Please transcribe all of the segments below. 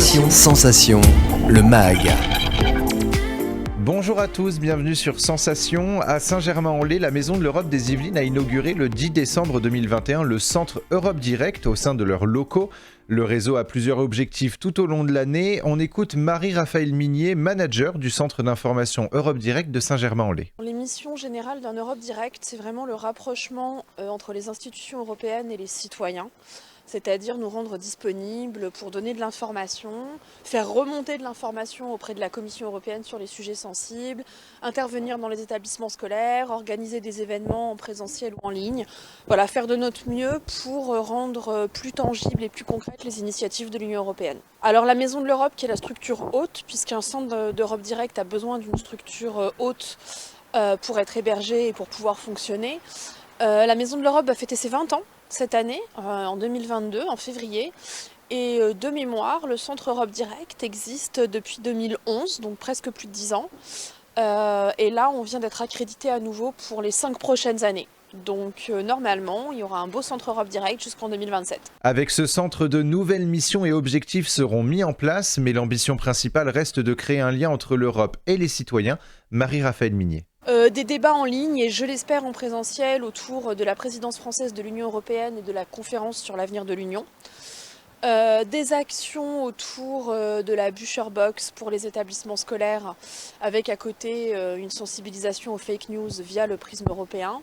Sensation, le MAG. Bonjour à tous, bienvenue sur Sensation. À Saint-Germain-en-Laye, la Maison de l'Europe des Yvelines a inauguré le 10 décembre 2021 le centre Europe Direct au sein de leurs locaux. Le réseau a plusieurs objectifs tout au long de l'année. On écoute Marie-Raphaëlle Minier, manager du centre d'information Europe Direct de Saint-Germain-en-Laye. Les missions générales d'un Europe Direct, c'est vraiment le rapprochement entre les institutions européennes et les citoyens. C'est-à-dire nous rendre disponibles pour donner de l'information, faire remonter de l'information auprès de la Commission européenne sur les sujets sensibles, intervenir dans les établissements scolaires, organiser des événements en présentiel ou en ligne. Voilà, faire de notre mieux pour rendre plus tangibles et plus concrètes les initiatives de l'Union européenne. Alors la Maison de l'Europe, qui est la structure haute, puisqu'un centre d'Europe Direct a besoin d'une structure haute pour être hébergé et pour pouvoir fonctionner. La Maison de l'Europe va fêter ses 20 ans cette année, en 2022, en février. Et de mémoire, le Centre Europe Direct existe depuis 2011, donc presque plus de 10 ans. Et là, on vient d'être accrédité à nouveau pour les 5 prochaines années. Donc normalement, il y aura un beau Centre Europe Direct jusqu'en 2027. Avec ce centre, de nouvelles missions et objectifs seront mis en place, mais l'ambition principale reste de créer un lien entre l'Europe et les citoyens. Marie-Raphaëlle Minier. Des débats en ligne et je l'espère en présentiel autour de la présidence française de l'Union européenne et de la conférence sur l'avenir de l'Union. Des actions autour de la Butcher Box pour les établissements scolaires avec à côté une sensibilisation aux fake news via le prisme européen.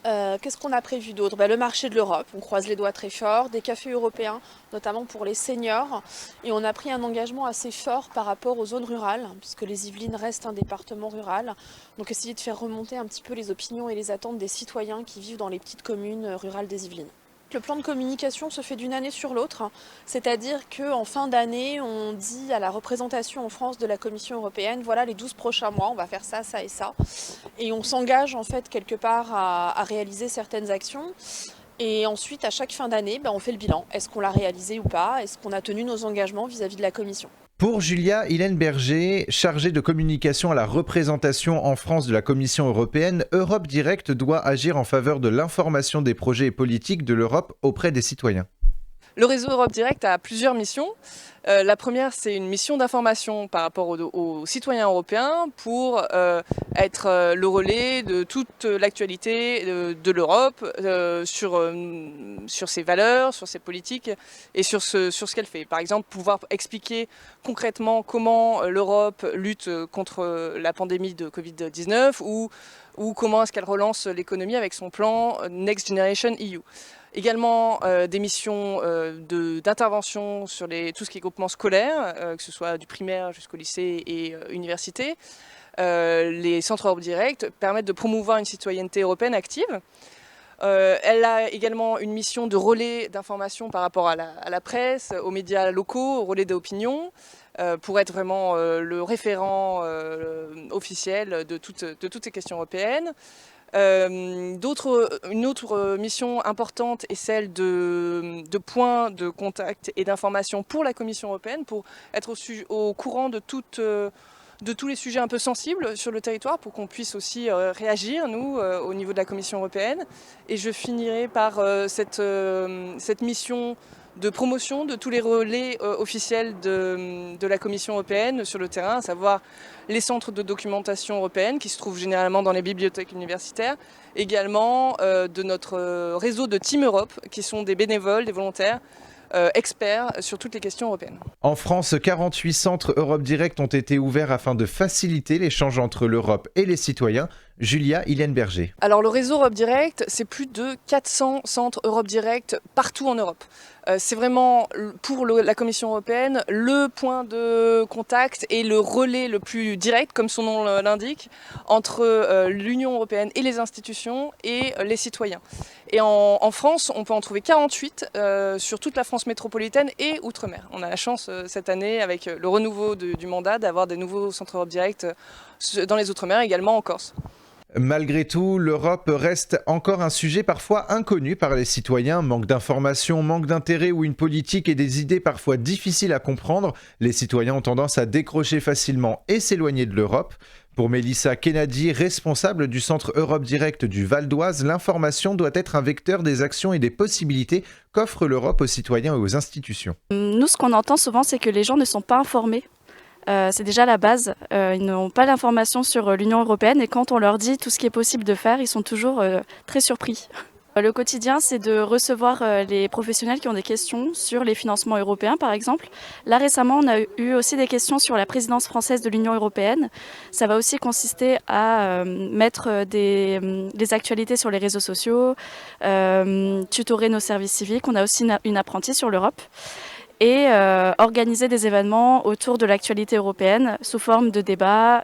Qu'est-ce qu'on a prévu d'autre ? Le marché de l'Europe, on croise les doigts très fort, des cafés européens, notamment pour les seniors, et on a pris un engagement assez fort par rapport aux zones rurales, puisque les Yvelines restent un département rural, donc essayer de faire remonter un petit peu les opinions et les attentes des citoyens qui vivent dans les petites communes rurales des Yvelines. Le plan de communication se fait d'une année sur l'autre, c'est-à-dire qu'en fin d'année, on dit à la représentation en France de la Commission européenne, voilà les 12 prochains mois, on va faire ça, ça et ça. Et on s'engage en fait quelque part à réaliser certaines actions. Et ensuite, à chaque fin d'année, on fait le bilan. Est-ce qu'on l'a réalisé ou pas ? Est-ce qu'on a tenu nos engagements vis-à-vis de la Commission ? Pour Julia Hillenberger, chargée de communication à la représentation en France de la Commission européenne, Europe Direct doit agir en faveur de l'information des projets et politiques de l'Europe auprès des citoyens. Le réseau Europe Direct a plusieurs missions. La première, c'est une mission d'information par rapport aux citoyens européens pour être le relais de toute l'actualité de l'Europe sur ses valeurs, sur ses politiques et sur ce qu'elle fait. Par exemple, pouvoir expliquer concrètement comment l'Europe lutte contre la pandémie de Covid-19 ou comment est-ce qu'elle relance l'économie avec son plan Next Generation EU. Également des missions d'intervention sur tout ce qui est groupement scolaire, que ce soit du primaire jusqu'au lycée et université. Les centres Europe Direct permettent de promouvoir une citoyenneté européenne active. Elle a également une mission de relais d'information par rapport à la presse, aux médias locaux, aux relais d'opinion, pour être vraiment le référent officiel de toutes ces questions européennes. Une autre mission importante est celle de points de contact et d'information pour la Commission européenne, pour être au courant de tous les sujets un peu sensibles sur le territoire, pour qu'on puisse aussi réagir, nous, au niveau de la Commission européenne. Et je finirai par cette mission de promotion de tous les relais officiels de la Commission européenne sur le terrain, à savoir les centres de documentation européenne qui se trouvent généralement dans les bibliothèques universitaires, également de notre réseau de Team Europe, qui sont des bénévoles, des volontaires, experts sur toutes les questions européennes. En France, 48 centres Europe Direct ont été ouverts afin de faciliter l'échange entre l'Europe et les citoyens. Julia Hillenberger. Alors le réseau Europe Direct, c'est plus de 400 centres Europe Direct partout en Europe. C'est vraiment pour la Commission européenne le point de contact et le relais le plus direct, comme son nom l'indique, entre l'Union européenne et les institutions et les citoyens. Et en France, on peut en trouver 48 sur toute la France métropolitaine et Outre-mer. On a la chance cette année, avec le renouveau du mandat, d'avoir des nouveaux centres Europe Direct dans les Outre-mer, également en Corse. Malgré tout, l'Europe reste encore un sujet parfois inconnu par les citoyens. Manque d'informations, manque d'intérêt ou une politique et des idées parfois difficiles à comprendre. Les citoyens ont tendance à décrocher facilement et s'éloigner de l'Europe. Pour Mélissa Kennedy, responsable du Centre Europe Direct du Val d'Oise, l'information doit être un vecteur des actions et des possibilités qu'offre l'Europe aux citoyens et aux institutions. Nous, ce qu'on entend souvent, c'est que les gens ne sont pas informés. C'est déjà la base. Ils n'ont pas l'information sur l'Union européenne et quand on leur dit tout ce qui est possible de faire, ils sont toujours très surpris. Le quotidien, c'est de recevoir les professionnels qui ont des questions sur les financements européens, par exemple. Là, récemment, on a eu aussi des questions sur la présidence française de l'Union européenne. Ça va aussi consister à mettre des actualités sur les réseaux sociaux, tutorer nos services civiques. On a aussi une apprentie sur l'Europe. Et organiser des événements autour de l'actualité européenne sous forme de débats,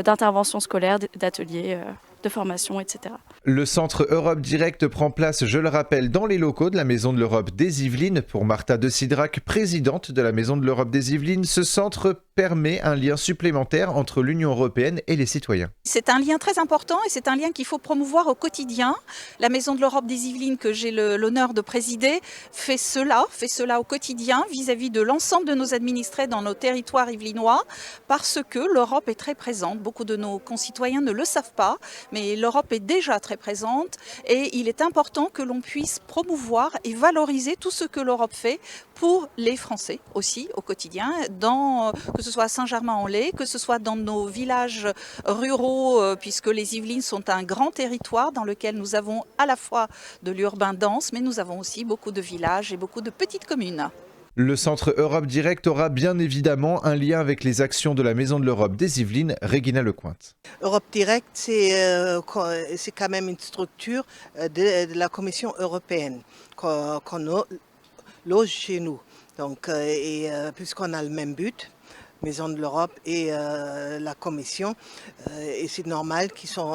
d'interventions scolaires, d'ateliers, de formation, etc. Le Centre Europe Direct prend place, je le rappelle, dans les locaux de la Maison de l'Europe des Yvelines. Pour Martha de Cidrac, présidente de la Maison de l'Europe des Yvelines, ce centre permet un lien supplémentaire entre l'Union européenne et les citoyens. C'est un lien très important et c'est un lien qu'il faut promouvoir au quotidien. La Maison de l'Europe des Yvelines, que j'ai l'honneur de présider, fait cela au quotidien vis-à-vis de l'ensemble de nos administrés dans nos territoires yvelinois, parce que l'Europe est très présente. Beaucoup de nos concitoyens ne le savent pas, mais l'Europe est déjà très présente et il est important que l'on puisse promouvoir et valoriser tout ce que l'Europe fait pour les Français aussi au quotidien, que ce soit à Saint-Germain-en-Laye, que ce soit dans nos villages ruraux, puisque les Yvelines sont un grand territoire dans lequel nous avons à la fois de l'urbain dense, mais nous avons aussi beaucoup de villages et beaucoup de petites communes. Le Centre Europe Direct aura bien évidemment un lien avec les actions de la Maison de l'Europe des Yvelines, Régina Lecointe. Europe Direct, c'est quand même une structure de la Commission européenne qu'on loge chez nous. Donc, puisqu'on a le même but, Maison de l'Europe et la Commission, et c'est normal qu'ils sont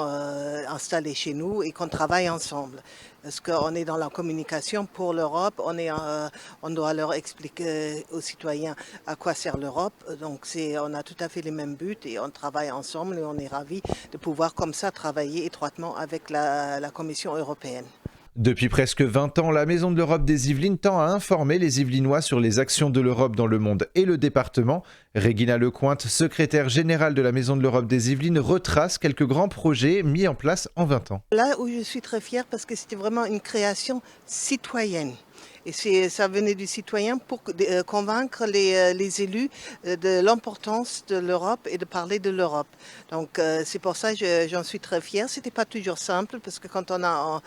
installés chez nous et qu'on travaille ensemble. Parce qu'on est dans la communication pour l'Europe, on doit leur expliquer aux citoyens à quoi sert l'Europe. Donc on a tout à fait les mêmes buts et on travaille ensemble et on est ravis de pouvoir comme ça travailler étroitement avec la Commission européenne. Depuis presque 20 ans, la Maison de l'Europe des Yvelines tend à informer les Yvelinois sur les actions de l'Europe dans le monde et le département. Régina Lecointe, secrétaire générale de la Maison de l'Europe des Yvelines, retrace quelques grands projets mis en place en 20 ans. Là où je suis très fière parce que c'était vraiment une création citoyenne. Et ça venait du citoyen pour convaincre les élus de l'importance de l'Europe et de parler de l'Europe. Donc c'est pour ça que j'en suis très fière. C'était pas toujours simple parce que quand on a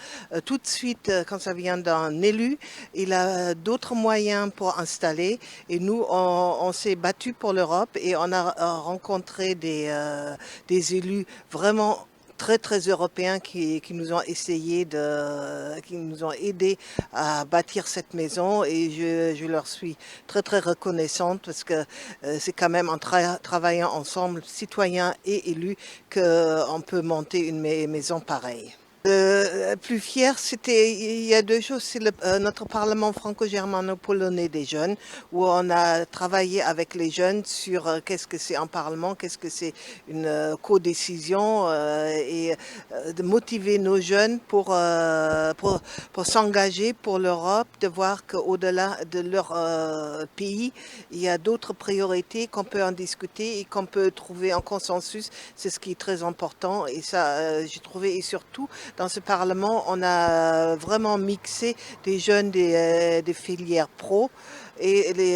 tout de suite, quand ça vient d'un élu, il a d'autres moyens pour installer. Et nous, on s'est battu pour l'Europe et on a rencontré des élus vraiment très très européens qui nous ont qui nous ont aidés à bâtir cette maison et je leur suis très très reconnaissante parce que c'est quand même en travaillant ensemble, citoyens et élus, qu'on peut monter une maison pareille. Plus fier, il y a deux choses. C'est notre Parlement franco-germano-polonais des jeunes, où on a travaillé avec les jeunes sur qu'est-ce que c'est un Parlement, qu'est-ce que c'est une codécision, et de motiver nos jeunes pour s'engager pour l'Europe, de voir qu'au-delà de leur pays, il y a d'autres priorités qu'on peut en discuter et qu'on peut trouver un consensus. C'est ce qui est très important et ça, j'ai trouvé, et surtout, dans ce Parlement, on a vraiment mixé des jeunes des filières pro et des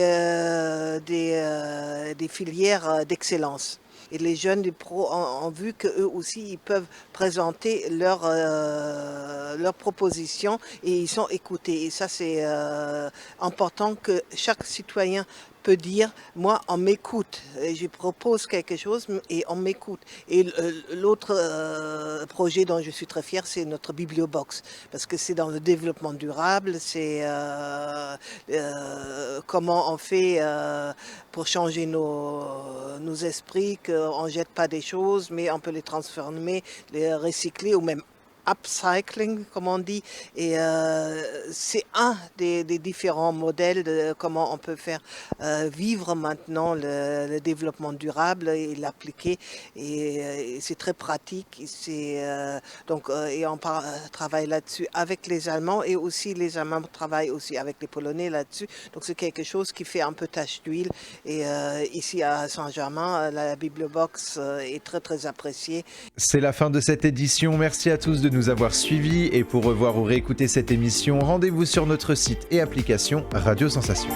filières d'excellence. Et les jeunes des pros ont vu qu'eux aussi, ils peuvent présenter leurs propositions et ils sont écoutés. Et ça, c'est important que chaque citoyen peut dire, moi, on m'écoute. Je propose quelque chose et on m'écoute. Et l'autre projet dont je suis très fière, c'est notre bibliobox. Parce que c'est dans le développement durable, c'est comment on fait pour changer nos esprits, qu'on ne jette pas des choses, mais on peut les transformer, les recycler ou même upcycling, comme on dit, et c'est un des différents modèles de comment on peut faire vivre maintenant le développement durable et l'appliquer, et c'est très pratique. Et on travaille là-dessus avec les Allemands, et aussi les Allemands travaillent aussi avec les Polonais là-dessus. Donc c'est quelque chose qui fait un peu tache d'huile. Et ici à Saint-Germain, la Bibliobox est très très appréciée. C'est la fin de cette édition. Merci à tous de nous avoir suivis. Et pour revoir ou réécouter cette émission, rendez-vous sur notre site et application Radio Sensation.